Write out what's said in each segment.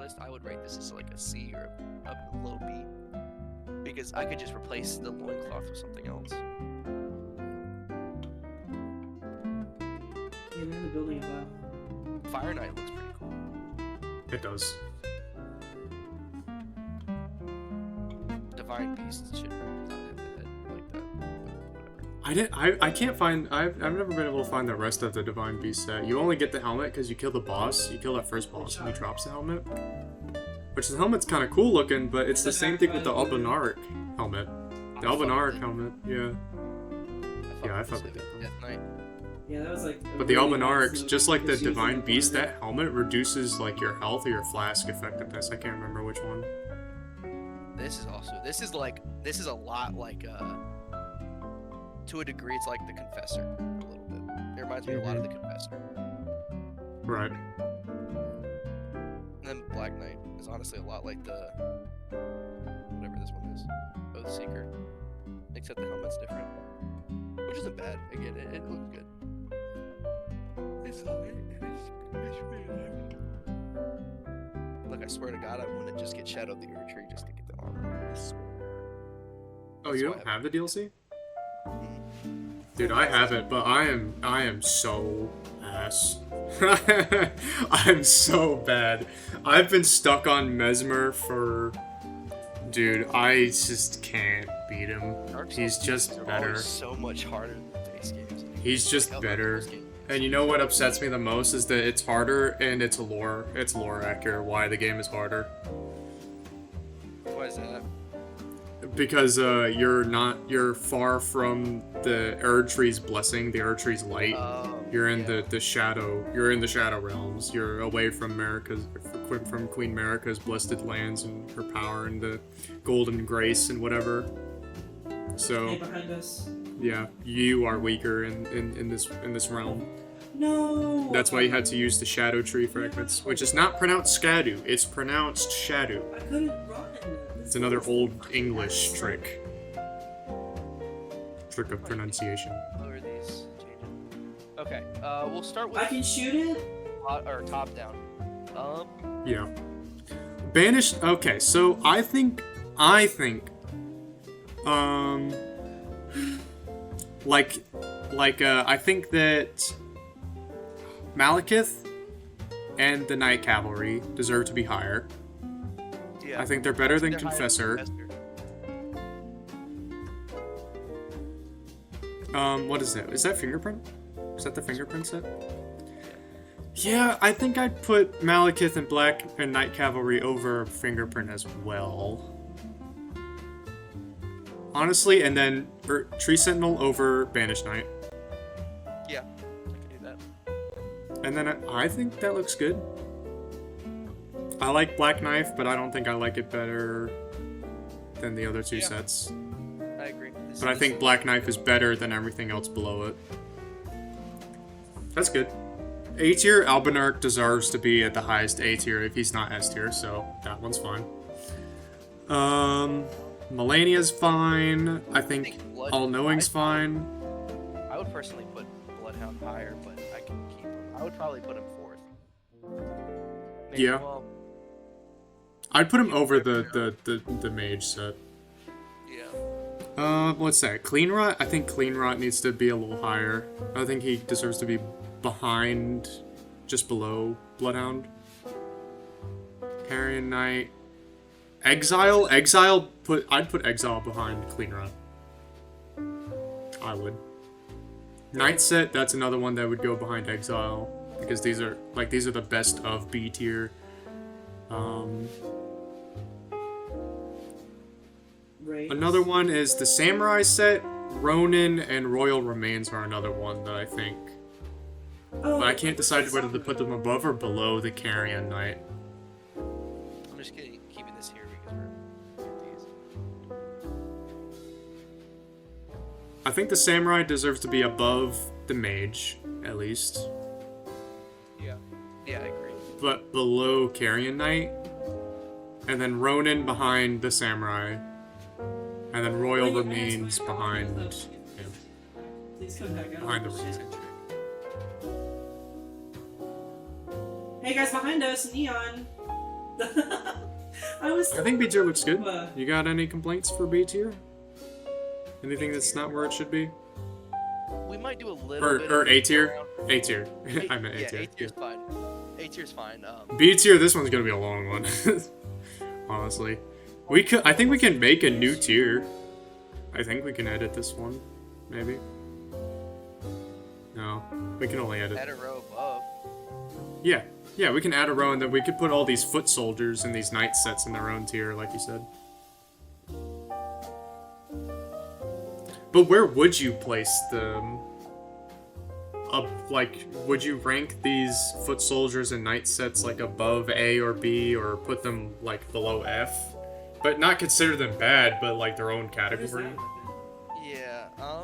list, I would rate this as like a C or a low B. Because I could just replace the loincloth with something else. Yeah, they're in the building above. Fire Knight looks pretty cool. It does. Divine Beast should not hit the head like that, but whatever. I can't find. I've never been able to find the rest of the Divine Beast set. You only get the helmet because you kill the boss. You kill that first boss and he drops the helmet. Which the helmet's kind of cool looking, but it's the same thing with the Albinauric helmet. The Albinauric helmet, yeah. I fuck with it. Death Knight. Yeah, that was like. But the Albinauric, just like the Divine Beast, that helmet reduces like your health or your flask effectiveness. I can't remember which one. This is also. This is a lot like to a degree, it's like the Confessor a little bit. It reminds me a lot of the Confessor. Right. And then Black Knight is honestly a lot like the whatever this one is, Oath Seeker, except the helmet's different, which isn't bad. Again, it looks good. It's really nice. Look, I swear to God, I want to just get Shadow the Ur Tree just to get the armor. I swear. Oh, you don't have the DLC? Mm. Dude, I have it, but I am so ass. I'm so bad. I've been stuck on Mesmer for... Dude, I just can't beat him. He's just better. So much harder than the base games. He's just better. And you know what upsets me the most is that it's harder and it's lore accurate why the game is harder. Why is that? Because you're far from the Erdtree's blessing, the Erdtree's light. You're in the shadow. You're in the shadow realms. You're away from Queen Marika's blessed lands and her power and the golden grace and whatever. So Hey, behind us. yeah, you are weaker in this realm. No. That's why you had to use the shadow tree fragments, which is not pronounced Skadu. It's pronounced Shadow. I couldn't run. It's another old English trick. Trick of pronunciation. Lower these. Change it. Okay. We'll start with I can shoot it. top down. Yeah. Banished. Okay, so I think, I think that Malekith and the Night Cavalry deserve to be higher. Yeah. I think they're better than They're higher Confessor. than What is that? Is that Fingerprint? Is that the Fingerprint set? Yeah, I think I'd put Malekith and Black and Night Cavalry over Fingerprint as well. Honestly, and then Tree Sentinel over Banished Knight. Yeah, I can do that. And then I think that looks good. I like Black Knife, but I don't think I like it better than the other two sets. I agree. But I think Black Knife is better than everything else below it. That's good. A tier, Albinauric deserves to be at the highest A tier if he's not S tier, so that one's fine. Melania's fine. I think All-Knowing's fine. I would personally put Bloodhound higher, but I can keep him. I would probably put him 4th. Maybe, Yeah. well, I'd put him over the mage set. yeah. Let's say Clean Rot. I think Clean Rot needs to be a little higher. I think he deserves to be behind, just below Bloodhound. Carrion Knight. Exile. I'd put Exile behind Clean Rot. I would. Night Set. That's another one that would go behind Exile because these are the best of B tier. Another one is the Samurai set. Ronin and Royal Remains are another one that I think. But I can't decide whether to put them above or below the Carrion Knight. I'm just keeping this here because we're these. I think the Samurai deserves to be above the Mage, at least. Yeah. Yeah, I agree. But below Carrion Knight. And then Ronin behind the Samurai. And then Royal Remains behind him. Please come back out. Behind the Ronin. Hey guys, behind us, Neon. I think B tier looks good. Uh, You got any complaints for B tier? Anything that's not where it should be? We might do a little bit. Or of A tier? around- A tier. I meant A Yeah, tier. A tier's fine. A tier's fine. B tier, this one's gonna be a long one. Honestly. I think we can make a new tier. I think we can edit this one. Maybe. No. We can only edit. Add a row above. Yeah. Yeah, we can add a row and then we could put all these foot soldiers and these knight sets in their own tier, like you said. But where would you place them? Like, would you rank these foot soldiers and knight sets like above A or B, or put them like below F? But not consider them bad, but like their own what is category. that? Yeah.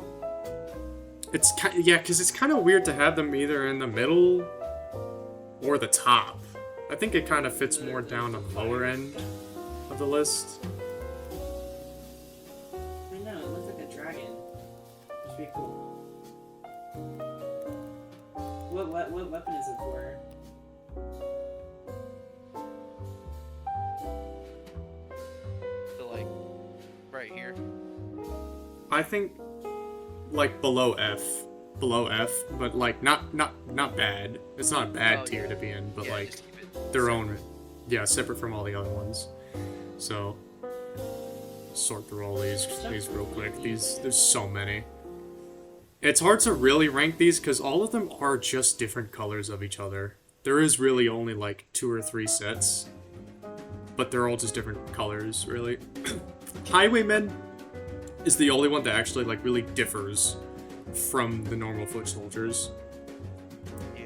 It's yeah, because it's kind of weird to have them either in the middle or the top. I think it kind of fits more down the lower end of the list. I know, it looks like a dragon. It's pretty cool. What weapon is it for? So like, right here. I think like below F, but like not bad. It's not a bad Oh, tier yeah. to be in, but Yeah, like just keep it their separate. own, yeah, separate from all the other ones. So sort through all these real quick. There's so many. It's hard to really rank these because all of them are just different colors of each other. There is really only like 2 or 3 sets, but they're all just different colors, really. Highwaymen is the only one that actually like really differs from the normal foot soldiers. Yeah.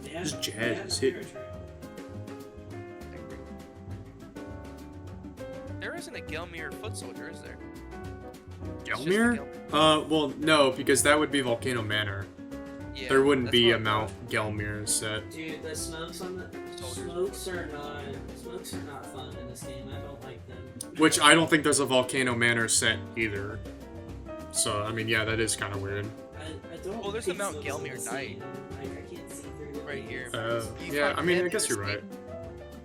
Yeah, Just jazz, yeah, hit. Spirit Trail. There isn't a Gelmir foot soldier, is there? Gelmir? Well, no, because that would be Volcano Manor. Yeah, There wouldn't that's be what a I Mount thought. Gelmir set. Dude, the smokes on the smokes are not fun in this game. I don't like them. Which I don't think there's a Volcano Manor set either. So, I mean, yeah, that is kind of weird. I don't. Well, there's think the Mount smokes in Gelmir this Knight. game. Like, I can't see through it. Right here. You Yeah, find I mean, him I in guess the you're right.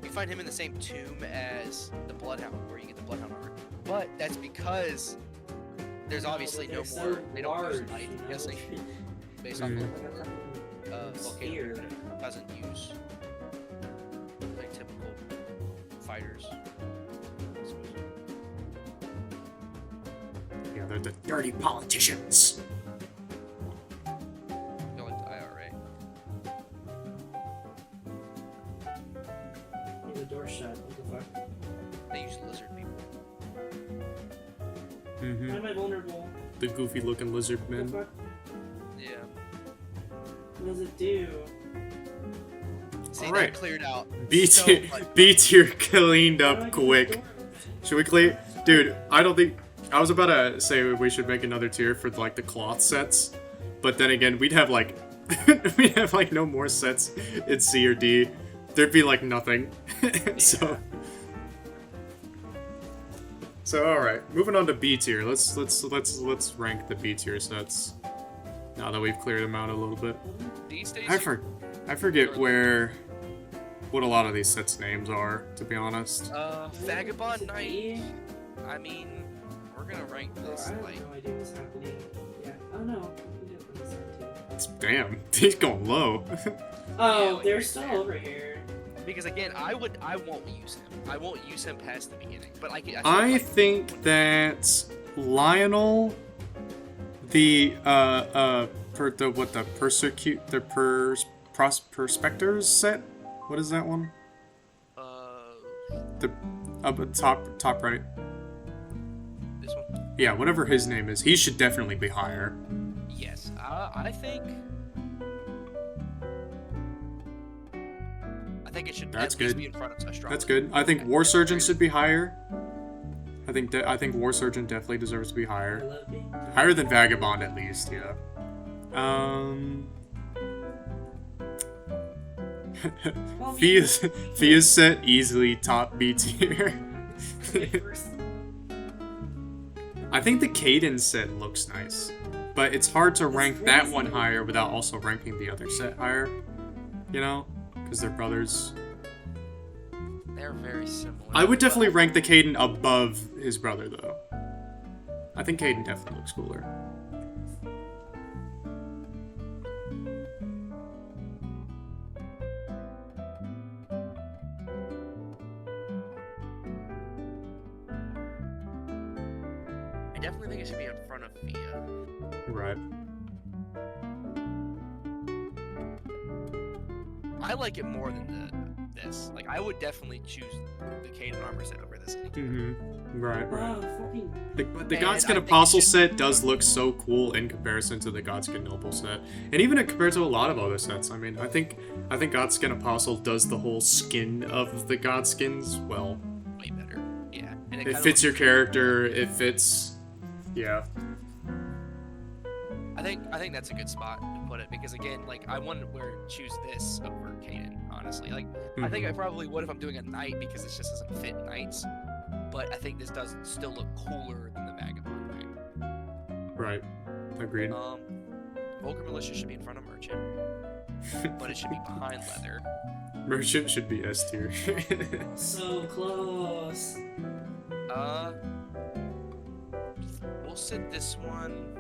You find him in the same tomb as the Bloodhound, where you get the Bloodhound armor. But that's because there's obviously no They're more. so They don't use large, Knight, you know? I'm guessing, based off Mm. of Volcano Spear. doesn't use like typical fighters. Yeah, they're the dirty politicians. Go like the IRA. Leave the door shut. What the fuck? They use lizard people. Why Mm-hmm. am I vulnerable? The goofy looking lizard What the men. fuck? Yeah. What does it do? See, Alright. that cleared out. B so tier, much. B tier cleaned How do I up get this quick. door? Should we clear? Dude, I don't think. I was about to say we should make another tier for like the cloth sets, but then again, we'd have like we'd have like no more sets in C or D. There'd be like nothing. So all right, moving on to B tier. Let's rank the B tier sets. Now that we've cleared them out a little bit, These days, I forget what a lot of these sets' names are. To be honest. Vagabond Knight. E? I mean, we're gonna rank Oh, this I have like. no idea what's happening. Yeah. Oh no. We can do it from this side, too. Damn, he's going low. Oh, like, they're right still there. over here. Because again, I won't use him. I won't use him past the beginning. But I I think that Lionel, the Prospectors set. What is that one? The up at top right. This one. Yeah, whatever his name is, he should definitely be higher. Yes, I think. I think it should That's at least good. be in front of Astrology. That's good. I think War Surgeon should be higher. I think War Surgeon definitely deserves to be I higher. love me. Higher than Vagabond at least, yeah. Well, Fia's set easily top B tier. first. I think the Cadence set looks nice. but it's hard to rank that one higher without also ranking the other set higher. You know, because they're brothers. They're very similar. I would definitely rank the Caden above his brother, though. I think Caden definitely looks cooler. I definitely think it should be in front of Fia. Right. I like it more than this. Like, I would definitely choose the Caden armor set over this. Right. Wow, fucking... The Godskin Apostle set does look so cool in comparison to the Godskin Noble set, and even compared to a lot of other sets. I mean, I think Godskin Apostle does the whole skin of the Godskins well. Way better. Yeah. And It fits your character. It fits. Yeah. I think that's a good spot to put it, because again, like, I wouldn't choose this over Caden, honestly. Like, I think I probably would if I'm doing a knight, because this just doesn't fit knights. But I think this does still look cooler than the Vagabond knight. Right. Agreed. Vulgar Militia should be in front of Merchant, but it should be behind Leather. Merchant should be S tier. So close. We'll sit this one.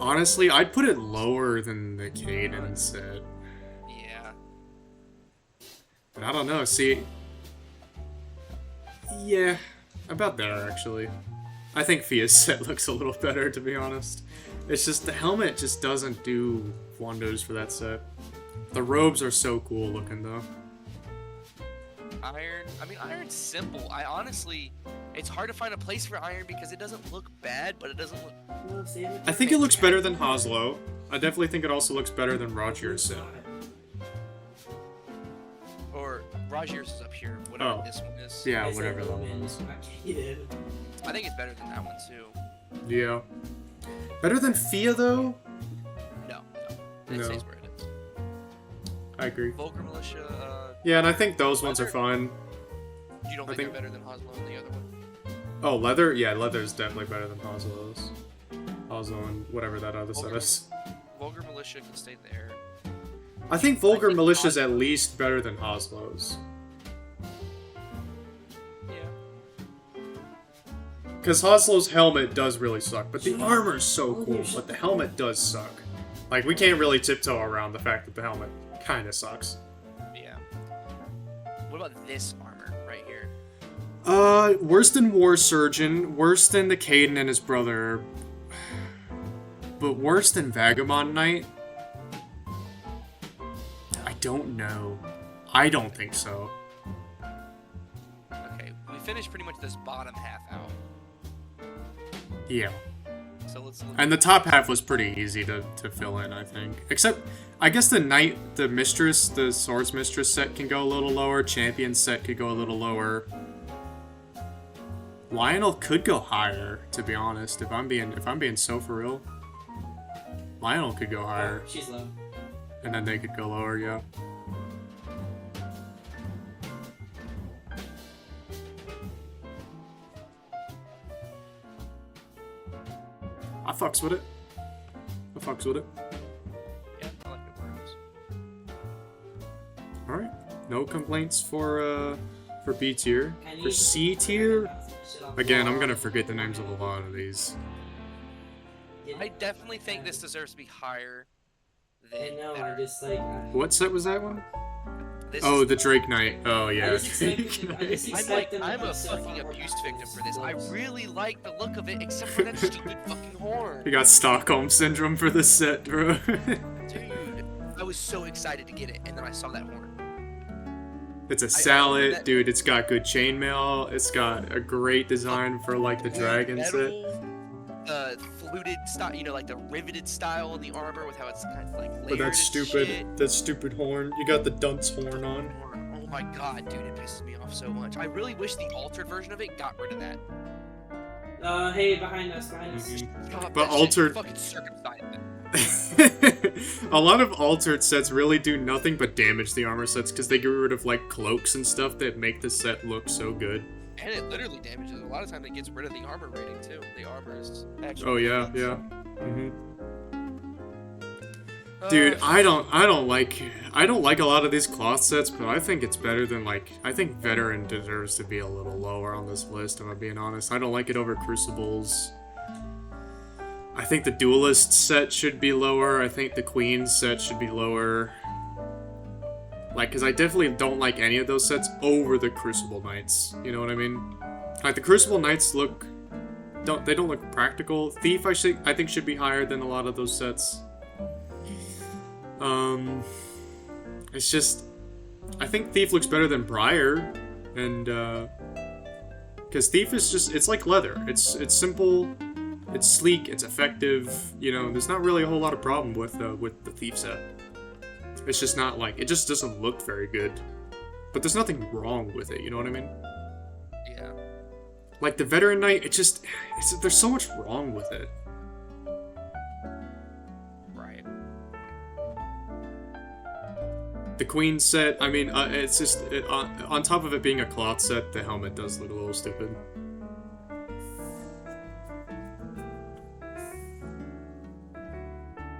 Honestly, I'd put it lower than the Caden set. Yeah. But I don't know, see... Yeah, about there, actually. I think Fia's set looks a little better, to be honest. It's just the helmet just doesn't do wonders for that set. The robes are so cool looking, though. Iron's simple. It's hard to find a place for Iron because it doesn't look bad, but it doesn't look... I think it looks better than Hoslow. I definitely think it also looks better than Rogier's set. Or Rogier's is up here, whatever this one is. Yeah, whatever that one is. I think it's better than that one, too. Yeah. Better than Fia, though? No. It stays where it is. I agree. Vulgar Militia, yeah, and I think those ones are fun. You don't think they're better than Hoslow and the other one? Oh, Leather? Yeah, Leather's definitely better than Hoslow's. Hoslow and whatever that other set is. Vulgar Militia can stay there. I think Vulgar Militia's at least better than Hoslow's. Yeah. Because Hoslow's helmet does really suck, but the armor's so cool, but the helmet does suck. Like, we can't really tiptoe around the fact that the helmet kinda sucks. Yeah. What about this armor right here? Worse than War Surgeon, worse than the Caden and his brother, but worse than Vagabond Knight? I don't know. I don't think so. Okay, we finished pretty much this bottom half out. Yeah. So let's look. And the top half was pretty easy to fill in, I think. Except, I guess the Knight, the Mistress, the Swords Mistress set can go a little lower. Champion set could go a little lower. Lionel could go higher, to be honest. If I'm being so for real, Lionel could go higher. She's low. And then they could go lower, yeah. I fucks with it. Yeah, I like it where it is. Alright. No complaints for B tier. For C tier, again, I'm gonna forget the names of a lot of these. I definitely think this deserves to be higher than I know, better. I just like... What set was that one? This Oh, is- the Drake Knight. Oh, yeah. I'm a fucking abuse victim for this. I really like the look of it, except for that stupid fucking horn. You got Stockholm Syndrome for this set, bro. Dude, I was so excited to get it, and then I saw that horn. It's a salad, dude. It's got good chainmail. It's got a great design for, like, the dragon set. Fluted style, like the riveted style in the armor with how it's kind of like layered. But and that stupid horn. You got the dunce horn on. Oh my god, dude, it pisses me off so much. I really wish the altered version of it got rid of that. Hey, behind us. Stop But that altered- shit. Fucking circumcised it. A lot of altered sets really do nothing but damage the armor sets because they get rid of like cloaks and stuff that make the set look so good. And it literally damages. A lot of times it gets rid of the armor rating too. The armor is actually. Oh yeah, yeah. Dude, I don't like a lot of these cloth sets, but I think it's better than I think Veteran deserves to be a little lower on this list, if I'm being honest. I don't like it over Crucibles. I think the Duelist set should be lower. I think the Queen set should be lower. Because I definitely don't like any of those sets over the Crucible Knights. You know what I mean? The Crucible Knights they don't look practical. Thief, I think should be higher than a lot of those sets. It's just, I think Thief looks better than Briar, and, because Thief is just, it's like leather. It's simple, it's sleek, it's effective, there's not really a whole lot of problem with the Thief set. It's just not it just doesn't look very good. But there's nothing wrong with it, you know what I mean? Yeah. The Veteran Knight, there's so much wrong with it. The Queen set, it's just, on top of it being a cloth set, the helmet does look a little stupid.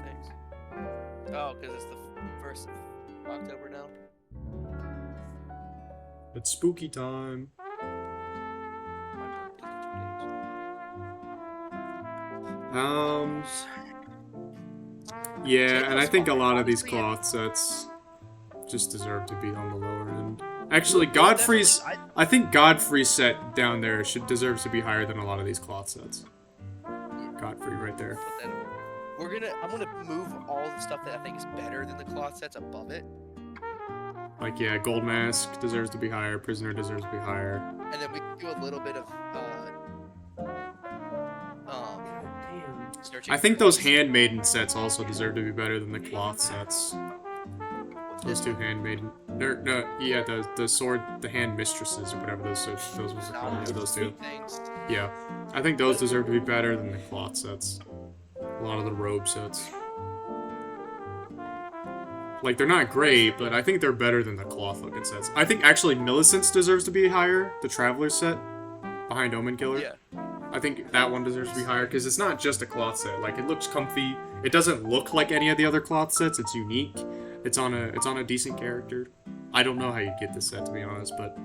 Thanks. Oh, because it's the 1st of October now? It's spooky time. Yeah, and I think a lot of these cloth sets just deserve to be on the lower end. Actually, Godfrey's... I think Godfrey's set down there deserves to be higher than a lot of these cloth sets. Godfrey right there. I'm gonna move all the stuff that I think is better than the cloth sets above it. Yeah, Gold Mask deserves to be higher, Prisoner deserves to be higher. And then we can do a little bit of, I think those Handmaiden sets also deserve to be better than the cloth sets. Those two Handmaiden. The sword, the Hand Mistresses, or whatever those ones are called. Yeah, those two. Yeah. I think those deserve to be better than the cloth sets. A lot of the robe sets. They're not great, but I think they're better than the cloth-looking sets. I think, actually, Millicent's deserves to be higher, the Traveler set, behind Omen Killer. Yeah. I think that one deserves to be higher, because it's not just a cloth set. It looks comfy. It doesn't look like any of the other cloth sets. It's unique. It's on a decent character. I don't know how you get this set, to be honest, but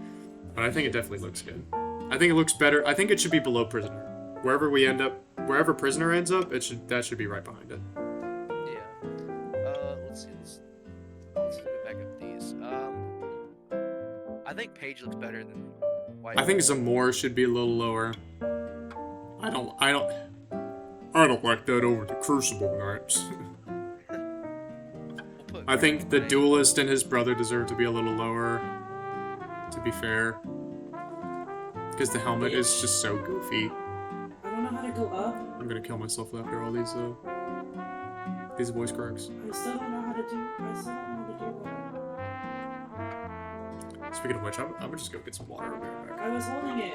I think it definitely looks good. I think it looks better. I think it should be below Prisoner. Wherever Prisoner ends up, that should be right behind it. Yeah. Let's see. Let's get back up these. I think Paige looks better than White. I think Zamora should be a little lower. I don't like that over the Crucible Knights. I think the Duelist and his brother deserve to be a little lower, to be fair. Because the helmet is just so goofy. I don't know how to go up. I'm gonna kill myself after all these voice cracks. I still don't know how to do it. Speaking of which, I'm gonna just go get some water. I'll be right back. I was holding it.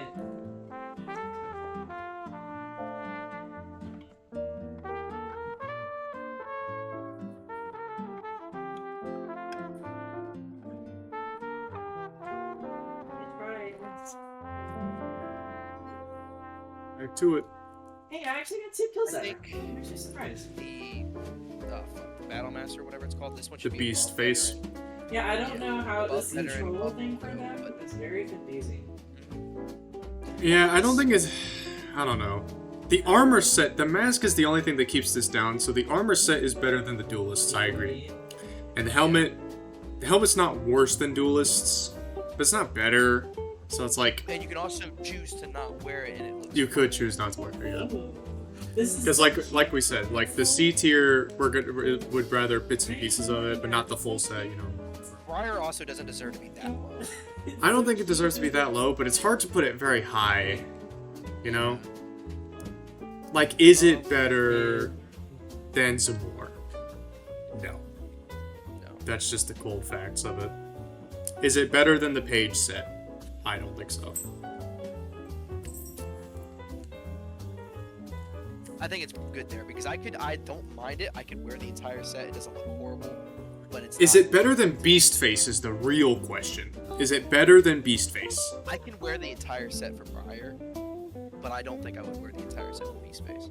Back to it. Hey, I actually got 2 kills I there. think I'm actually surprised. the Battle Master, whatever it's called, this one should The be Beast Face. Yeah, I don't know how above this Veteran, control above thing for Room, them but is very confusing. Yeah, I don't think it's... I don't know. The armor set, the mask is the only thing that keeps this down, so the armor set is better than the Duelists, I agree. And the helmet's not worse than Duelists, but it's not better, so it's And you can also choose to not wear it, and it looks... You could choose not to wear it, yeah. This Because like we said, the C tier, would rather bits and pieces of it, but not the full set, Briar also doesn't deserve to be that low. I don't think it deserves to be that low, but it's hard to put it very high, is it better than Zamor? No. That's just the cold facts of it. Is it better than the Page set? I don't think so. I think it's good there, because I don't mind it. I could wear the entire set. It doesn't look horrible, but it's Is it better than Beast Face is the real question. Is it better than Beast Face? I can wear the entire set for Briar, but I don't think I would wear the entire set for Beast Face.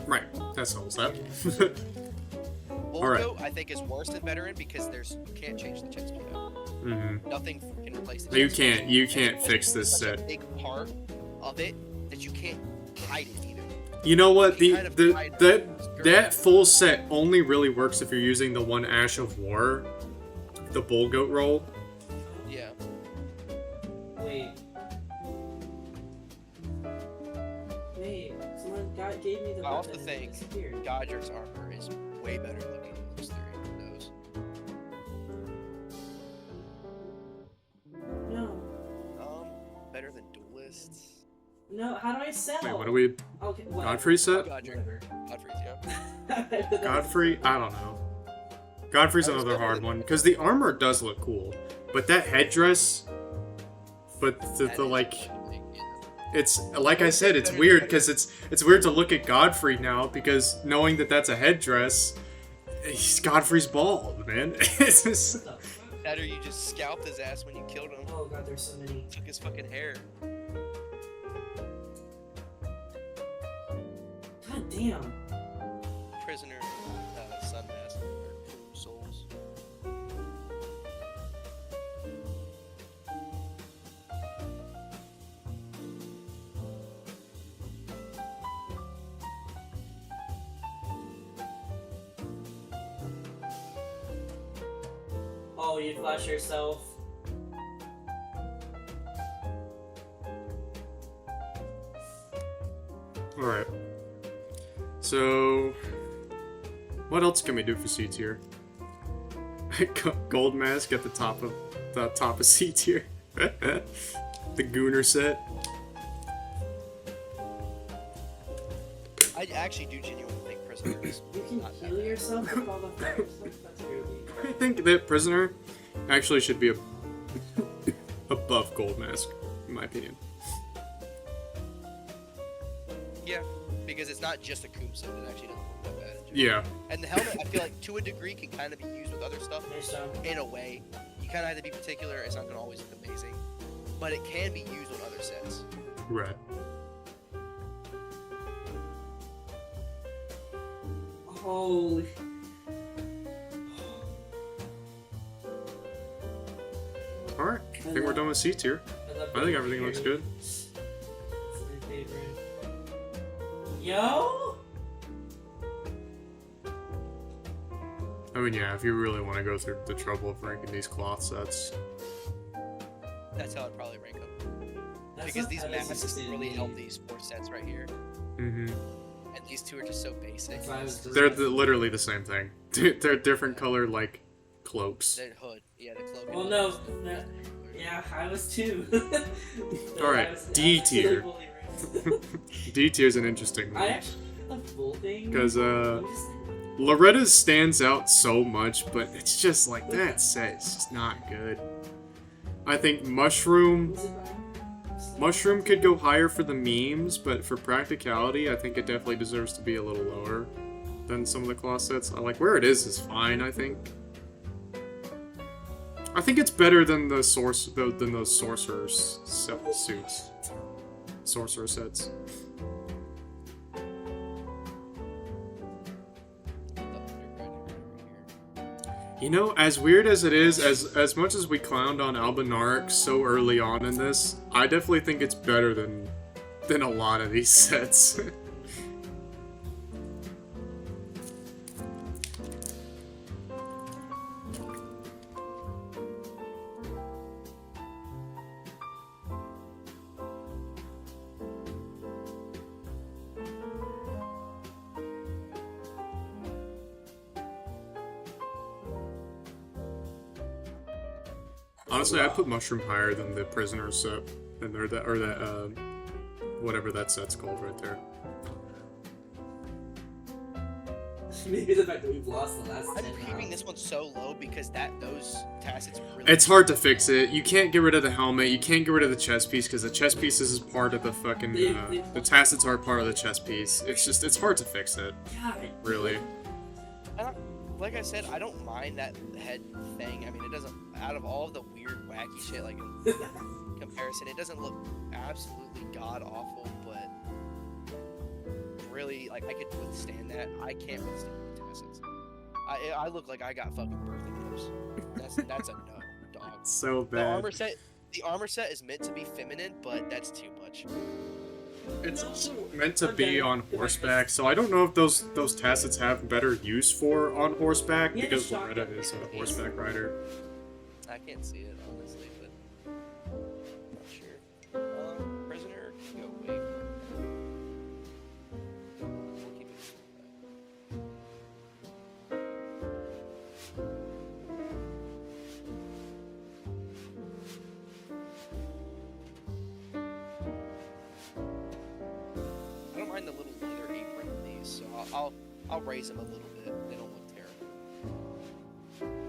Right, that's all that. Volgo, I think, is worse than Veteran because you can't change the chest speed up. Nothing can replace the chest speed. You can't fix this set. It's a big part of it that you can't hide it either. You know what? That full set only really works if you're using the one Ash of War, the Bull Goat roll. Yeah. Wait, someone gave me the I also weapon think and it disappeared. Godrick's armor is way better looking than those three. No. Better than Duelists. No, how do I sell? Wait, what do we... Okay, Godfrey set? Godrick. Godfrey's, yeah. Godfrey? I don't know. Godfrey's another hard one, because the armor does look cool, but that headdress... But the like... It's, like I said, it's weird, because it's weird to look at Godfrey now, because knowing that that's a headdress, Godfrey's bald, man. It's just... That or you just scalped his ass when you killed him. Oh god, there's so many. Took his fucking hair. God damn. Prisoner, Sun Mask, or Souls. Oh, you flash yourself. Alright. So... What else can we do for C tier? Gold mask at the top of C tier. The Gooner set. I actually do genuinely think Prisoner is You can not heal that yourself with all the fire stuff? That's really... I think that Prisoner actually should be above Gold Mask, in my opinion. Yeah, because it's not just a Coom set, it actually doesn't look that bad. Yeah. And the helmet, I feel like, to a degree, can kind of be used with other stuff. In a way. You kind of have to be particular, it's not going to always look amazing. But it can be used on other sets. Right. Holy... Alright, I think we're done with C tier. I think everything looks good. It's my favorite. Yo? I mean, yeah, if you really want to go through the trouble of ranking these cloth sets. That's how I'd probably rank them. That's Because not these how this masks is really to help be. these 4 sets right here. Mm-hmm. And these two are just so basic. They're literally the same thing. They're different color, like, cloaks. The hood. Yeah, the cloak. Well, no. Yeah, I was too. Alright, D tier. D tier is an interesting I one. actually like the full thing. Because, Loretta's stands out so much, but it's just like, that set is just not good. I think Mushroom could go higher for the memes, but for practicality, I think it definitely deserves to be a little lower than some of the cloth sets. Like, where it is fine, I think. I think it's better than those sorcerers suits. Sorcerer sets. You know, as weird as it is, as much as we clowned on Albinauric so early on in this, I definitely think it's better than a lot of these sets. Honestly, I put Mushroom higher than the Prisoner set, whatever that set's called right there. Maybe the fact that we've lost the last 10 I'm keeping this one so low because those tacits really... It's hard to fix it. You can't get rid of the helmet. You can't get rid of the chest piece because the chest piece is part of the fucking... the tacits are part of the chest piece. It's hard to fix it. God. Really. like I said, I don't mind that head thing. I mean, it doesn't. Out of all of the weird, wacky shit, like in comparison, it doesn't look absolutely god awful. But really, like I could withstand that. I can't withstand the tassets. I look like I got fucking birthing lips. That's a no, dog. So The bad. armor set is meant to be feminine, but that's too much. It's also meant to be on horseback, so I don't know if those tassets have better use for on horseback, Yeah, because shotgun. Loretta is a horseback rider. I can't see it honestly, but not sure. Prisoner can go away. We'll keep it. I don't mind the little leather apron in these, so I'll raise them a little bit. They don't look terrible.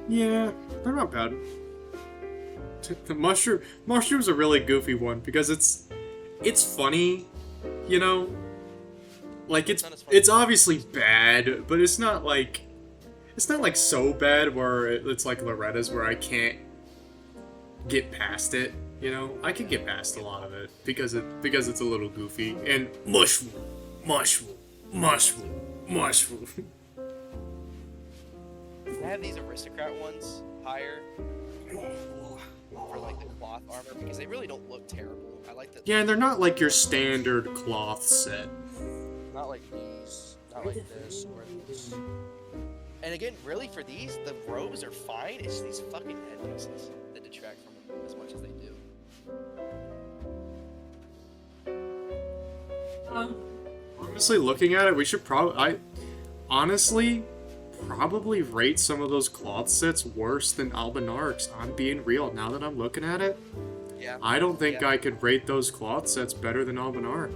Yeah, they're not bad. The mushroom's a really goofy one because it's funny, you know. Like it's obviously bad, but it's not like so bad where it's like Loretta's where I can't get past it. You know, I can get past a lot of it because it's a little goofy and mushroom. I have these aristocrat ones higher for like the cloth armor because they really don't look terrible. I like the Yeah, and they're not like your standard cloth set. not like these, not like this or this. And again, really for these, the robes are fine. It's these fucking headpieces that detract from them as much as they do. Honestly, looking at it, we should probably rate some of those cloth sets worse than Albinarch's. I'm being real. Now that I'm looking at it, Yeah. I don't think I could rate those cloth sets better than Albinarch.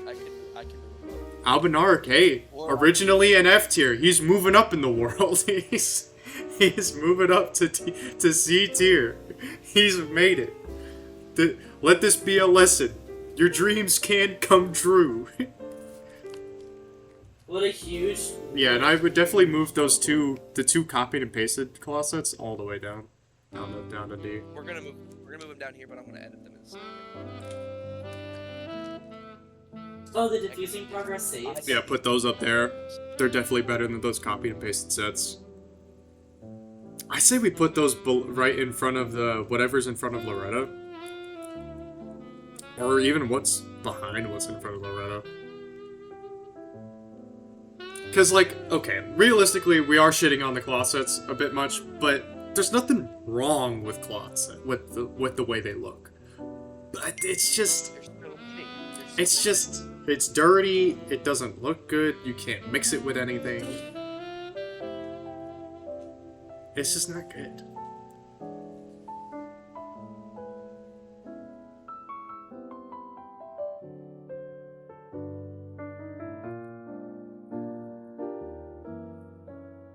I can move them. Albinarch, hey, originally an F tier. He's moving up in the world. he's moving up to C tier. He's made it. Let this be a lesson. Your dreams can come true. What a huge. Yeah, and I would definitely move the two copied and pasted cloth sets all the way down to D. We're gonna move them down here, but I'm gonna edit them in a second. Oh, the diffusing progress saves. Yeah, put those up there. They're definitely better than those copied and pasted sets. I say we put those right in front of whatever's in front of Loretta. Or even what's behind what's in front of Loretta. Because, like, okay, realistically, we are shitting on the cloth sets a bit much, but there's nothing wrong with cloth set, with the way they look. But it's just... It's dirty, it doesn't look good, you can't mix it with anything. It's just not good.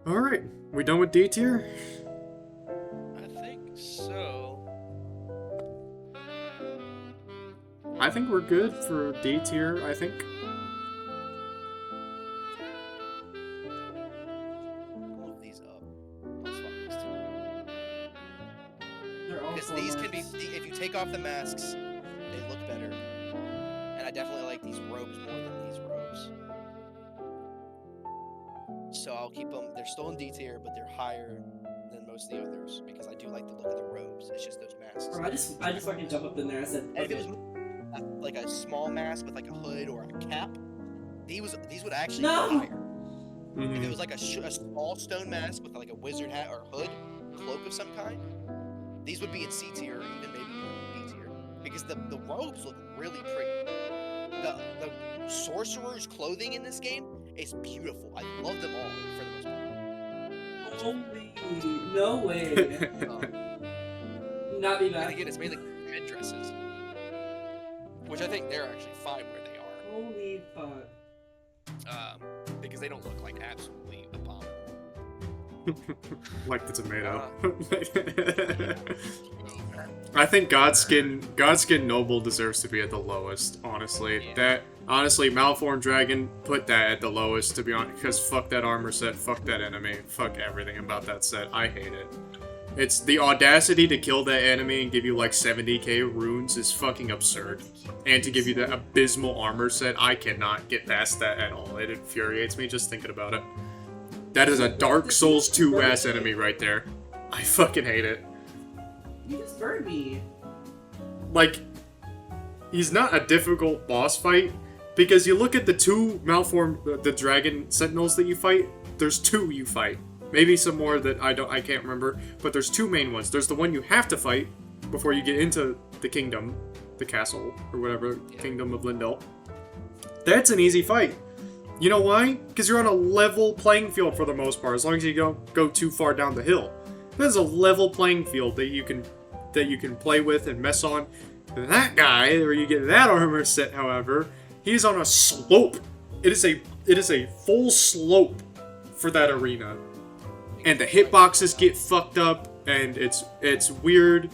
Alright, we done with D tier? I think so. I think we're good for D tier, I think. I'll move these up. I'll swap these two. They're all Because these can be, if you take off the masks, they look better. And I definitely like these robes more than these robes. So I'll keep them, they're still in D tier, but they're higher than most of the others because I do like the look of the robes. It's just those masks. Bro, I just fucking jump up in there and said. And if it was like a small mask with like a hood or a cap, these would actually be higher. If it was like a small stone mask with like a wizard hat or hood, cloak of some kind, these would be in C tier or even maybe B tier because the robes look really pretty. The sorcerer's clothing in this game is beautiful. I love them all for the most part. Holy, no way. Not be And bad. again, it's mainly headdresses, which I think they're actually fine where they are. Holy fuck. Because they don't look like absolutely abominable. Like the tomato. I think Godskin Noble deserves to be at the lowest, honestly. Yeah. Honestly, Malformed Dragon, put that at the lowest, to be honest, because fuck that armor set, fuck that enemy, fuck everything about that set. I hate it. It's the audacity to kill that enemy and give you like 70k runes is fucking absurd. And to give you the abysmal armor set, I cannot get past that at all. It infuriates me just thinking about it. That is a Dark Souls 2 ass enemy right there. I fucking hate it. You just burned me. Like, he's not a difficult boss fight, because you look at the two Malformed, the dragon sentinels that you fight, there's two you fight. Maybe some more that I can't remember, but there's two main ones. There's the one you have to fight before you get into the kingdom, the castle, or whatever, kingdom of Lindell. That's an easy fight. You know why? Because you're on a level playing field for the most part, as long as you don't go too far down the hill. There's a level playing field that you can play with and mess on. That guy, where you get that armor set, however, he's on a slope. It is a full slope for that arena. And the hitboxes get fucked up, and it's weird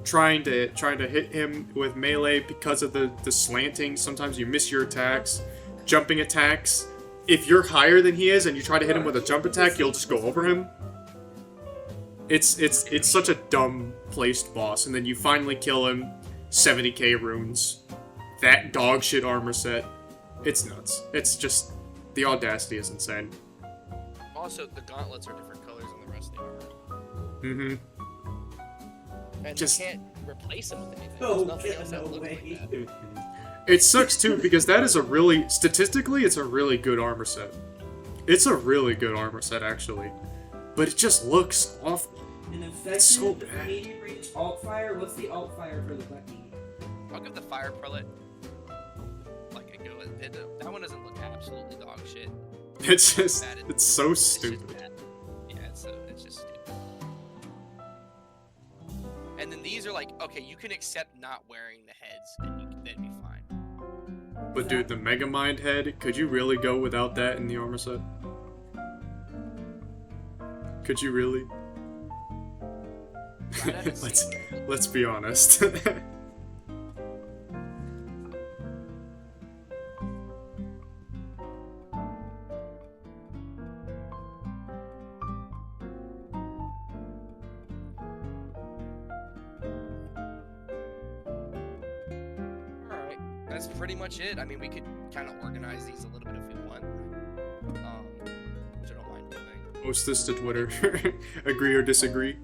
trying to hit him with melee because of the slanting. Sometimes you miss your attacks, jumping attacks. If you're higher than he is and you try to hit him with a jump attack, you'll just go over him. It's such a dumb placed boss, and then you finally kill him. 70k runes, that dog shit armor set. It's nuts. It's just the audacity is insane. Also, the gauntlets are different colors than the rest of the armor. Mm-hmm. And Just... you can't replace them with anything. Oh, There's nothing else that no looks way. like that. It sucks too, because that is a really, statistically, it's a really good armor set. It's a really good armor set, actually. But it just looks awful. An infected, So bad. medium range alt fire? What's the alt fire for the Bucky? I'll give the fire prelate like a go. That one doesn't look absolutely dog shit. It's just, Bad. it's so It's just stupid. bad. Yeah, it's just stupid. And then these are like, okay, you can accept not wearing the heads, and that'd be fine. But dude, the Megamind head, could you really go without that in the armor set? Could you really? I haven't seen it. Let's be honest. Alright, that's pretty much it. I mean, we could kind of organize these a little bit if we want. Which I don't mind doing. Post this to Twitter. Agree or disagree?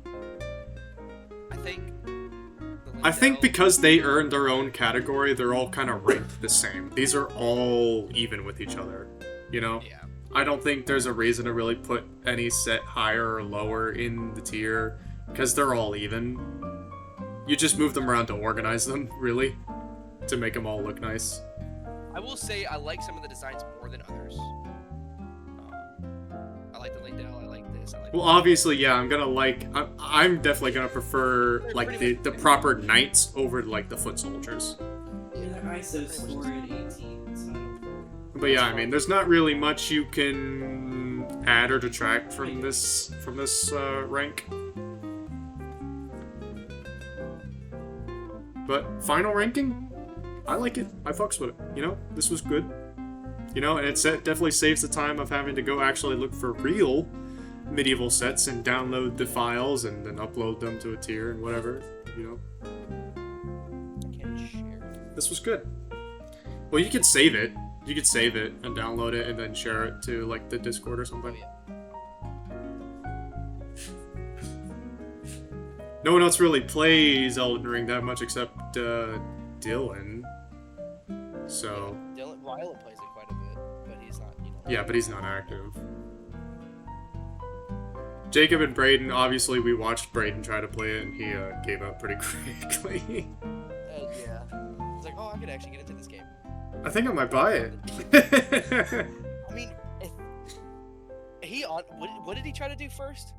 I think because they earned their own category, they're all kind of ranked the same. These are all even with each other, you know? Yeah. I don't think there's a reason to really put any set higher or lower in the tier, because they're all even. You just move them around to organize them, really, to make them all look nice. I will say I like some of the designs more than others. I like the Lindell, I like this, I like Well, obviously, yeah, I'm definitely gonna prefer, like, the proper knights over, like, the foot soldiers. Yeah, their ISO score at 18, so I don't... But yeah, I mean, there's not really much you can add or detract from this rank. But final ranking, I like it. I fucks with it. You know, this was good. You know, and it definitely saves the time of having to go actually look for real medieval sets and download the files and then upload them to a tier and whatever. You know, I can't share. this was good. Well, you could save it. You could save it and download it and then share it to, like, the Discord or something. Oh, yeah. No one else really plays Elden Ring that much except Dylan. So... Dylan Rylan plays it quite a bit, but he's not, you know. Yeah, but he's not active. Jacob and Braden, obviously we watched Braden try to play it and he gave up pretty quickly. Yeah. He's like, oh, I could actually get into this game. I think I might buy it. I mean, what did he try to do first?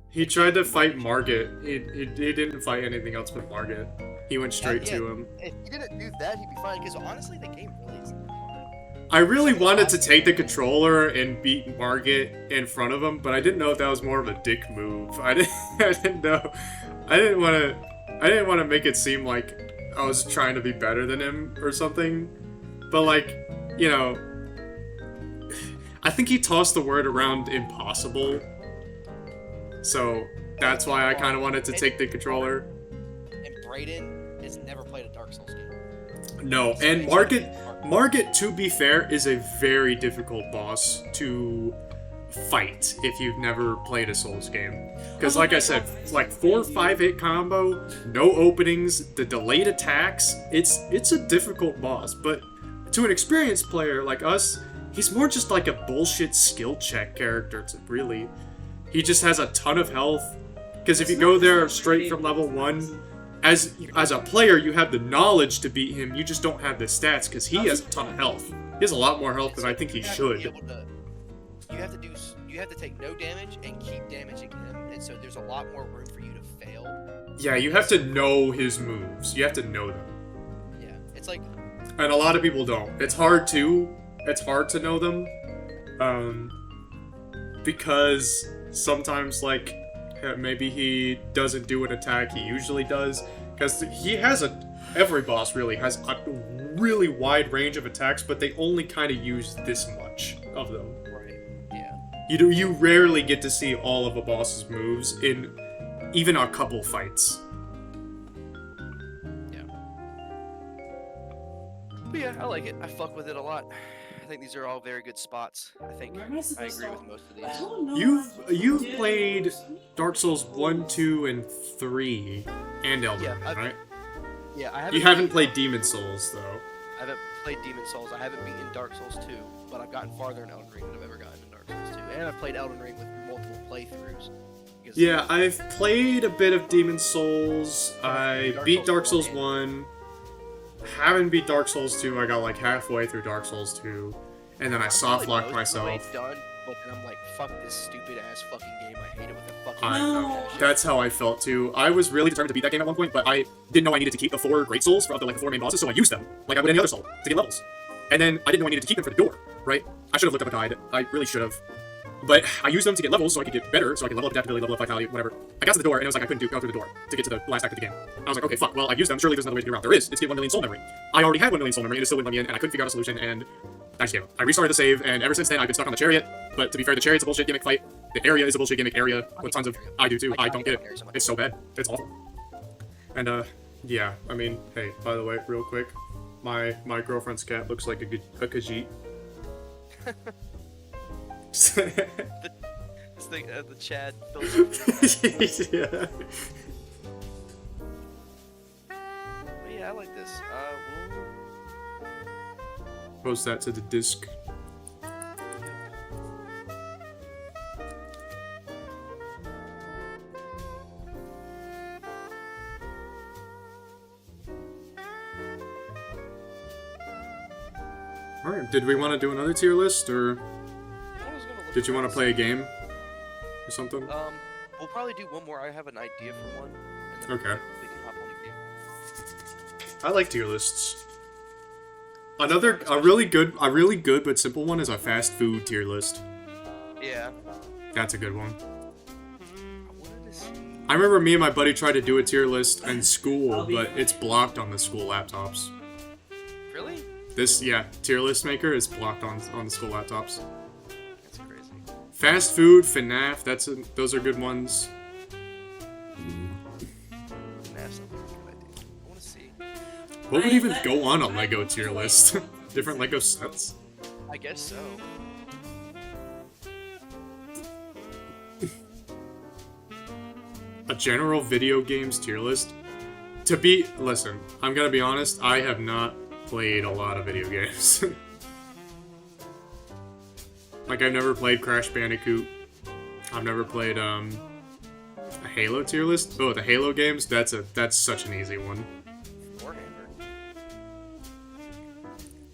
He tried to fight Margit. He didn't fight anything else but Margit. He went straight to him. If he didn't do that, he'd be fine, because honestly, the game really isn't hard. I really wanted to take the controller and beat Margit in front of him, but I didn't know if that was more of a dick move. I didn't know. I didn't want to make it seem like I was trying to be better than him or something. But, like, you know, I think he tossed the word around impossible. So that's why I kind of wanted to take the controller. And Brayden has never played a Dark Souls game. No, So and it's Margit, to be fair, is a very difficult boss to fight if you've never played a Souls game. Because like I said, like 4 or 5 hit combo, no openings, the delayed attacks, it's a difficult boss. But to an experienced player like us, he's more just like a bullshit skill check character to really... He just has a ton of health. Because if you go there straight from level 1, as a player, you have the knowledge to beat him, you just don't have the stats because he has a ton of health. He has a lot more health than I think he should. You have to take no damage and keep damaging him, and so there's a lot more room for you to fail. Yeah, you have to know his moves. You have to know them. Yeah, it's like... And a lot of people don't. It's hard to know them. Because sometimes, like, maybe he doesn't do an attack he usually does. Because he has every boss really has a really wide range of attacks, but they only kind of use this much of them. Right, yeah. You rarely get to see all of a boss's moves in even a couple fights. Yeah. But yeah, I like it. I fuck with it a lot. I think these are all very good spots. I think I agree with most of these. You've played Dark Souls 1, 2, and 3, and Elden Ring, right? Yeah, I haven't. You haven't played Demon Souls though. I haven't played Demon Souls. I haven't beaten Dark Souls 2, but I've gotten farther in Elden Ring than I've ever gotten in Dark Souls 2. And I've played Elden Ring with multiple playthroughs. Yeah, I've played a bit of Demon Souls. I beat Dark Souls 1. Haven't beat Dark Souls 2. I got like halfway through Dark Souls 2, and then I soft-locked myself. Done, but then I'm like, fuck this stupid ass fucking game. I hate it with a fucking. I know. That's how I felt too. I was really determined to beat that game at one point, but I didn't know I needed to keep the 4 great souls for the 4 main bosses, so I used them like I would any other soul to get levels. And then I didn't know I needed to keep them for the door, right? I should have looked up a guide. I really should have. But I used them to get levels so I could get better, so I could level up adaptability, level up vitality, whatever. I got to the door, and it was like I couldn't go through the door to get to the last act of the game. I was like, okay, fuck, well, I've used them, surely there's another way to get around. There is. It's get 1 million soul memory. I already had 1 million soul memory, and it still wouldn't let me in, and I couldn't figure out a solution, and I just gave up. I restarted the save, and ever since then, I've been stuck on the chariot. But to be fair, the chariot's a bullshit gimmick fight. The area is a bullshit gimmick area with tons of... I do too. I don't get it. It's so bad. It's awful. And, yeah, I mean, hey, by the way, real quick, my girlfriend's cat looks like a Khajiit. This thing, the Chad. Yeah. But yeah, I like this. Post that to the disc. Alright, did we want to do another tier list, or did you want to play a game? Or something? We'll probably do one more. I have an idea for one. And then Okay. we can hop on a game. I like tier lists. A really good but simple one is a fast food tier list. Yeah. That's a good one. I wanted to see. I remember me and my buddy tried to do a tier list in school, but it's blocked on the school laptops. Really? Tier list maker is blocked on the school laptops. That's crazy. Fast food, FNAF, those are good ones. FNAF's not a good idea. I want to see. What would even go on a Lego tier list? Different Lego sets? I guess so. A general video games tier list? Listen, I'm gonna be honest, I have not played a lot of video games. Like, I've never played Crash Bandicoot. I've never played, a Halo tier list. Oh, the Halo games? That's such an easy one. Warhammer.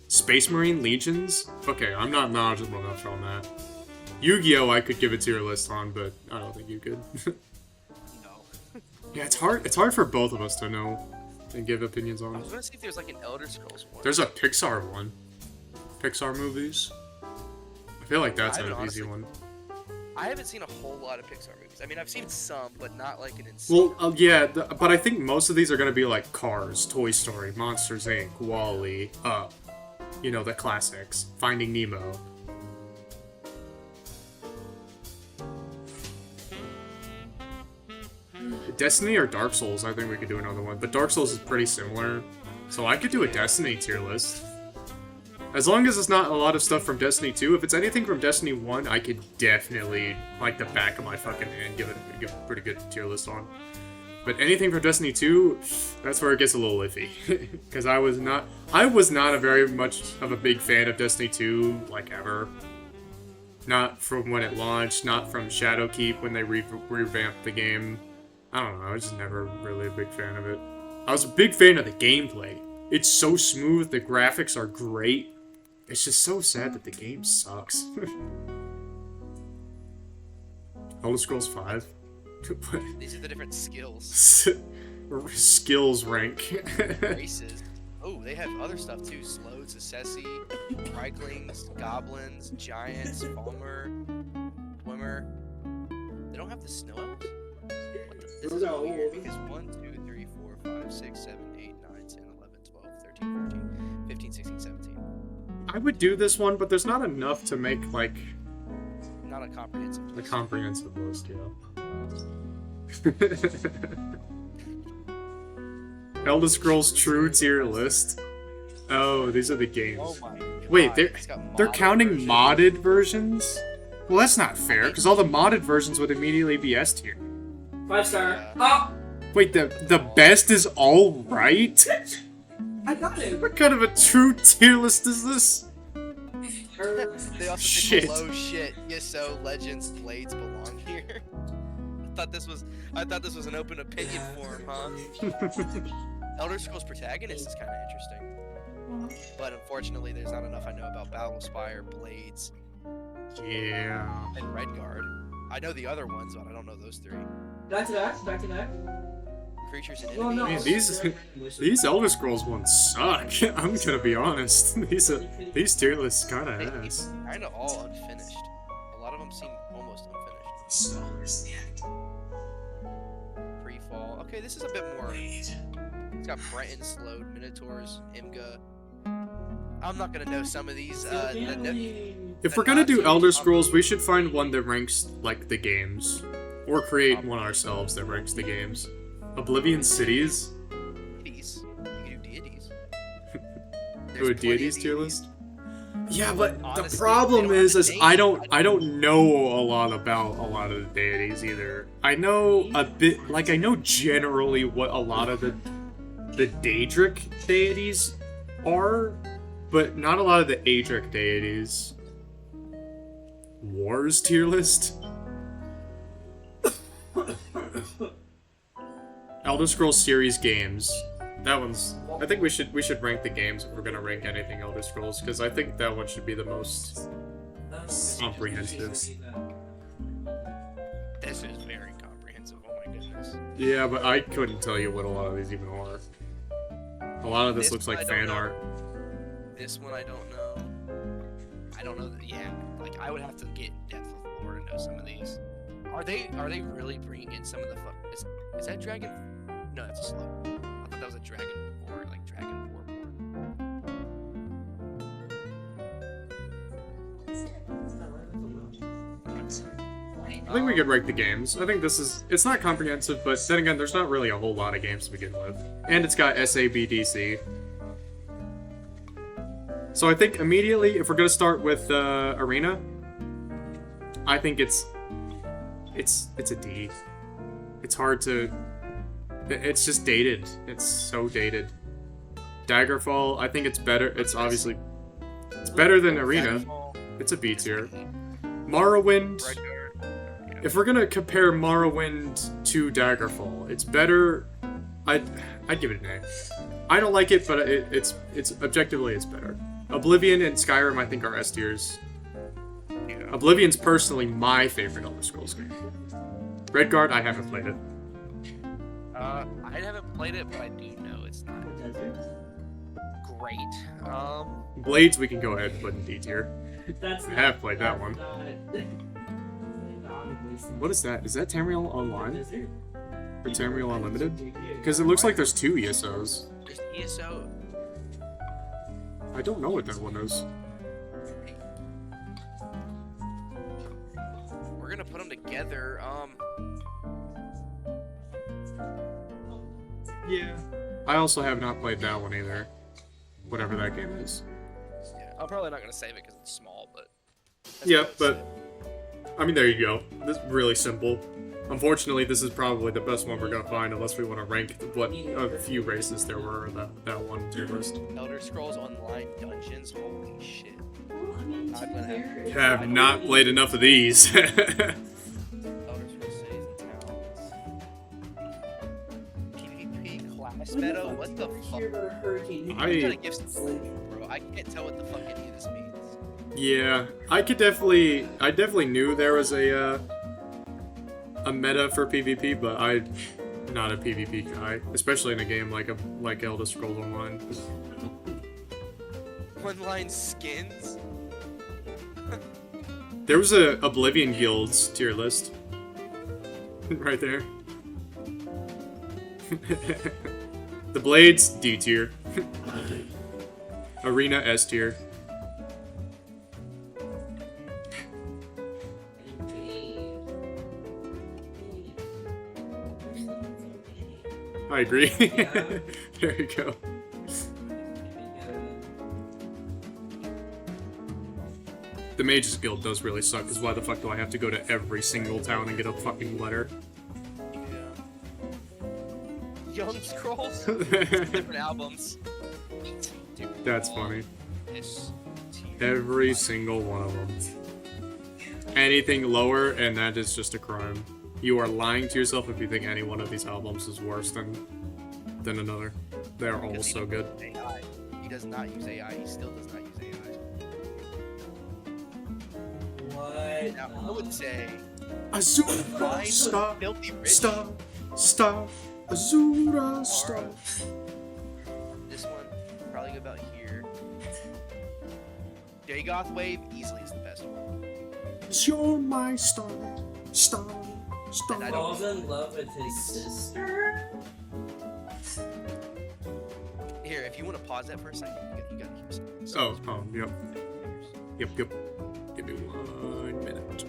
Space Marine Legions? Okay, I'm not knowledgeable enough on that. Yu-Gi-Oh! I could give a tier list on, but I don't think you could. No. Yeah, it's hard for both of us to know and give opinions on. I was gonna see if there's like an Elder Scrolls one. There's a Pixar one. Pixar movies. I feel like that's an easy one. I haven't seen a whole lot of Pixar movies. I mean, I've seen some, but not like an insane. Well, yeah, but I think most of these are gonna be like Cars, Toy Story, Monsters Inc., WALL-E, Up. You know, the classics. Finding Nemo. Destiny or Dark Souls, I think we could do another one. But Dark Souls is pretty similar. So I could do a Destiny tier list. As long as it's not a lot of stuff from Destiny 2. If it's anything from Destiny 1, I could definitely, like the back of my fucking hand, give a pretty good tier list on. But anything from Destiny 2, that's where it gets a little iffy. Because I was not a very much of a big fan of Destiny 2, like, ever. Not from when it launched, not from Shadowkeep when they revamped the game. I don't know, I was just never really a big fan of it. I was a big fan of the gameplay. It's so smooth, the graphics are great. It's just so sad that the game sucks. Elder Scrolls 5. These are the different skills. Skills rank. Races. Oh, they have other stuff too. Slodes, Assessi, Reiklings, Goblins, Giants, Falmer, Twimmer. They don't have the Snow Elves? What the? This is weird because 1, 2, 3, 4, 5, 6, 7, 8, 9, 10, 11, 12, 13, 14, 15, 16, 17. I would do this one, but there's not enough to make, like... Not a comprehensive list. A comprehensive list, yeah. Elder Scrolls True tier list. Oh, these are the games. Oh my God. Wait, they're counting versions. modded versions? Well, that's not fair, because all the modded versions would immediately be S tier. 5-star. Yeah. Oh! Wait, the best is all right? I got it! What kind of a true tier list is this? They also Shit. say below shit. Yes, so Legends Blades belong here. I thought this was an open opinion forum, huh? Elder Scrolls Protagonist is kind of interesting, but unfortunately, there's not enough I know about Battlespire, Blades, Yeah. and Redguard. I know the other ones, but I don't know those three. Back to back. Creatures and Well, enemies. no. These Elder Scrolls ones suck. I'm gonna be honest. These tier lists kind of ass. Kind of all unfinished. A lot of them seem almost unfinished. Pre-fall. Okay, this is a bit more. It's got Breton, Slode, Minotaurs, Imga. I'm not gonna know some of these. If we're gonna do Elder Scrolls, we should find one that ranks like the games, or create one ourselves that ranks the games. Oblivion Cities. Deities. You can do deities. Do a deities tier list. Yeah, but Honestly, the problem they don't have is a I name. don't know a lot about a lot of the deities either. I know a bit, like I know generally what a lot of the Daedric deities are, but not a lot of the Aedric deities. Wars tier list. Elder Scrolls series games. That one's. I think we should rank the games if we're gonna rank anything Elder Scrolls, because I think that one should be the most comprehensive. This is very comprehensive. Oh my goodness. Yeah, but I couldn't tell you what a lot of these even are. A lot of this looks one like I don't fan know. art. This one I don't know. I don't know. Yeah, like I would have to get in depth with lore to know some of these. Are they really bringing in some of the fun? Is that dragon? No, that's a slow. I thought that was a dragon or like dragon war I think we could rank the games. I think this is. It's not comprehensive, but then again, there's not really a whole lot of games to begin with. And it's got SABDC. So I think immediately, if we're gonna start with Arena, I think it's a D. It's hard to. It's just dated. It's so dated. Daggerfall, I think it's better. It's obviously it's better than Arena. It's a B tier. Morrowind. If we're gonna compare Morrowind to Daggerfall, it's better. I'd give it an A. I don't like it, but it's objectively it's better. Oblivion and Skyrim I think are S tiers. Oblivion's personally my favorite Elder Scrolls game. Redguard, I haven't played it. I haven't played it, but I do know it's not great. Blades we can go ahead and put in D tier. That's I have played that one. What is that? Is that Tamriel Online? Or Tamriel Unlimited? Because it looks like there's two ESOs. There's ESO. I don't know what that one is. We're gonna put them together. Yeah. I also have not played that one either. Whatever that game is. Yeah, I'm probably not gonna save it because it's small, but. Yeah, but I mean, there you go. This is really simple. Unfortunately, this is probably the best one we're gonna find unless we want to rank what a few races there were in that one tier list. Elder Scrolls Online Dungeons. Holy shit! Well, I mean, to be fair, Have not played enough of these. Elder Scrolls Cities and Towns. PvP class meta. What the fuck? I gotta give some, bro. I can't tell what the fuck any of this means. Yeah, I definitely knew there was a meta for PvP, but I'm not a PvP guy, especially in a game like Elder Scrolls Online. Online skins. There was a Oblivion Guilds tier list. Right there. The Blades, D tier. Arena, S tier. I agree. Yeah. There you go. The Mage's Guild does really suck, because why the fuck do I have to go to every single town and get a fucking letter? Yeah. Young Scrolls. Different albums. Dude, That's funny. this Every single one of them. Anything lower, and that is just a crime. You are lying to yourself if you think any one of these albums is worse than another. They're all Because he so good. doesn't use AI. He does not use AI. He still does not use AI. What? Now, I would say Azura five star, filthy rich. star, star, Azura star. This one probably go about here. Dagoth Wave easily is the best one. You're my star, star, And I star. don't- Falls in love with his sister? Here, if you want to pause that for a second, you gotta keep saying this. Oh, yep. Yep. Give me 1 minute.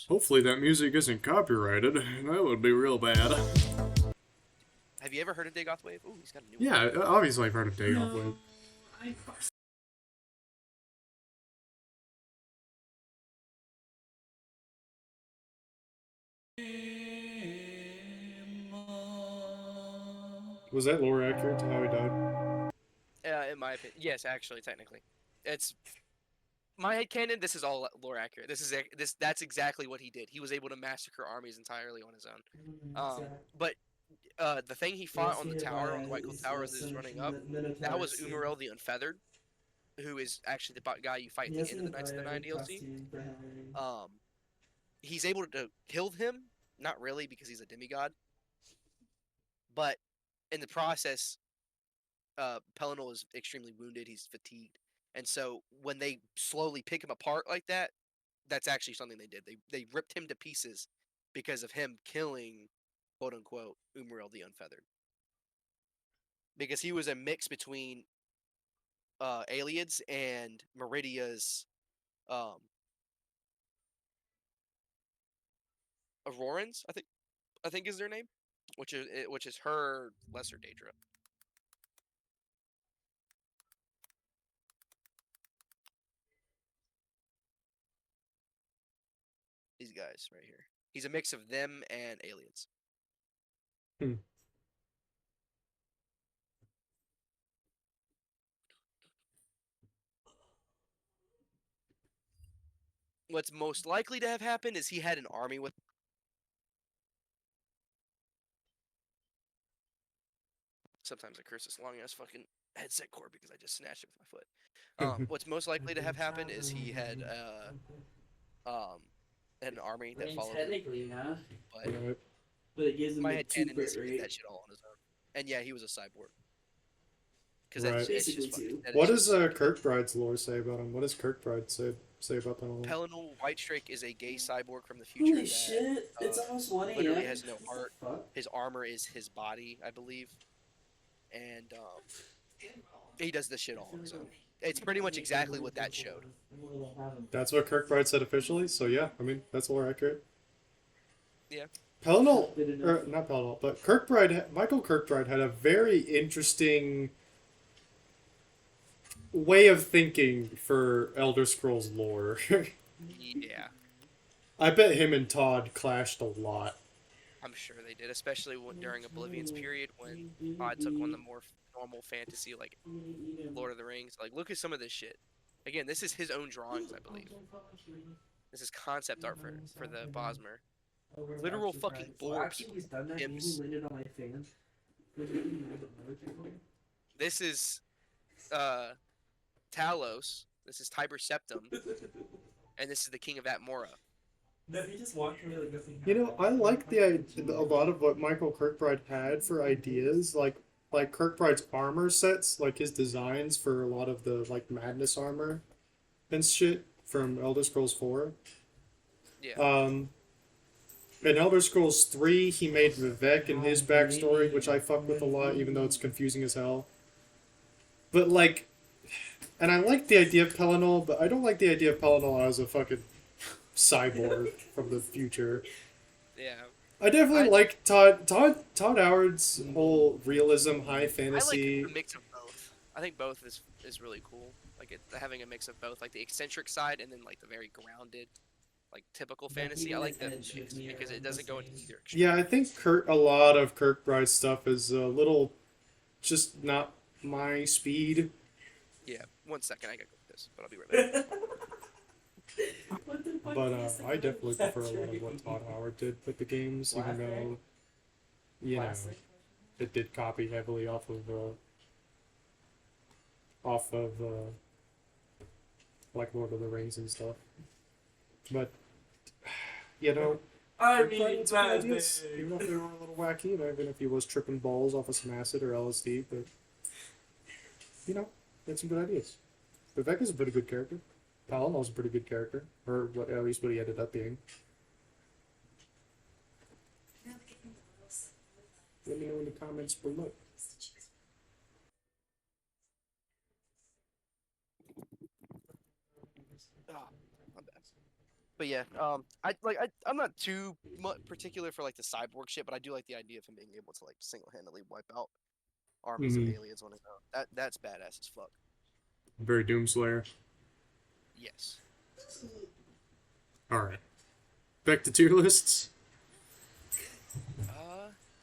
Hopefully that music isn't copyrighted. That would be real bad. Have you ever heard of Dagoth Wave? Ooh, he's got a new Yeah, obviously I've heard of Day Off Wave. Was that lore accurate to how he died? one. In my opinion, yes, actually, technically, it's my headcanon. This is all lore accurate. That's exactly what he did. He was able to massacre armies entirely on his own. But the thing he fought on the tower, on the White Cliff Tower, as he was running up, that was Umaril the Unfeathered, who is actually the guy you fight at the end of the Knights of the Nine DLC. He's able to kill him, not really because he's a demigod, but in the process, Pelinal is extremely wounded. He's fatigued, and so when they slowly pick him apart like that, that's actually something they did. They ripped him to pieces because of him killing, quote unquote, Umaril the Unfeathered, because he was a mix between Aliads and Meridia's Aurorans, I think is their name, which is her lesser Daedra. These guys right here. He's a mix of them and aliens. Hmm. What's most likely to have happened is he had an army with. Sometimes I curse this long ass fucking headset cord because I just snatched it with my foot. What's most likely to have happened is he had an army that followed him. Technically, yeah. But Right. But it gives him my a head 2 canon is bit he did rate. that shit all on his own. And yeah, he was a cyborg. Because Right. that's it's Basically just fucking, two. that What is does just Kirkbride's lore say about him? What does Kirkbride say about them? Pelinal Whitestrake is a gay cyborg from the future Holy that shit! It's almost 1 a.m. literally has no heart. Fuck. His armor is his body, I believe. and he does this shit all on his own. It's pretty much exactly what that showed. That's what Kirkbride said officially, so yeah, I mean, that's all accurate. Yeah. Pellinol, or not Pellinol, but Michael Kirkbride had a very interesting way of thinking for Elder Scrolls lore. Yeah. I bet him and Todd clashed a lot. I'm sure they did, especially during Oblivion's period when Todd took on the more normal fantasy, like Lord of the Rings. Like, look at some of this shit. Again, this is his own drawings, I believe. This is concept art for the Bosmer. Literal fucking boar people. Imps. This is Talos. This is Tiber Septim. And this is the King of Atmora. You know, I like a lot of what Michael Kirkbride had for ideas, like Kirkbride's armor sets, like his designs for a lot of the like Madness armor and shit from Elder Scrolls 4. Yeah. In Elder Scrolls 3, he made Vivek and his backstory, which I fuck with a lot, even though it's confusing as hell. But like, and I like the idea of Pellinol, but I don't like the idea of Pellinol as a fucking cyborg from the future. Yeah. I definitely like Todd Howard's whole realism, high fantasy. I like a mix of both. I think both is really cool. Like having a mix of both, like the eccentric side and then like the very grounded, like typical fantasy. I like that mix because it doesn't go into either extreme. Yeah, I think a lot of Kirkbride's stuff is a little just not my speed. Yeah, 1 second, I gotta go with this, but I'll be right back. But I definitely prefer a lot of what Todd Howard did with the games, even though, you know, it did copy heavily off of like Lord of the Rings and stuff. But you know, I mean, ideas, even if they were a little wacky, you know, even if he was tripping balls off of some acid or LSD, but you know, he had some good ideas. Vivek is a pretty good character. Palinol's a pretty good character, or at least what he ended up being. Let me know in the comments below. But yeah, I'm not too much particular for like the cyborg shit, but I do like the idea of him being able to like single-handedly wipe out armies of aliens on his own. That's badass as fuck. Very Doomslayer. Yes. All right. Back to tier lists.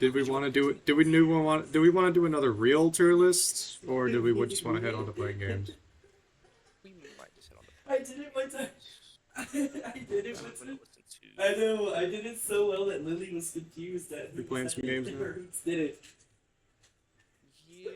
Did we want to do it? Do we want to do another real tier list, or do we just want to head on to playing games? We might just head on to. I did it one time. I did it one time. I know. I did it so well that Lily was confused that we playing some games now. Did it? Yeah.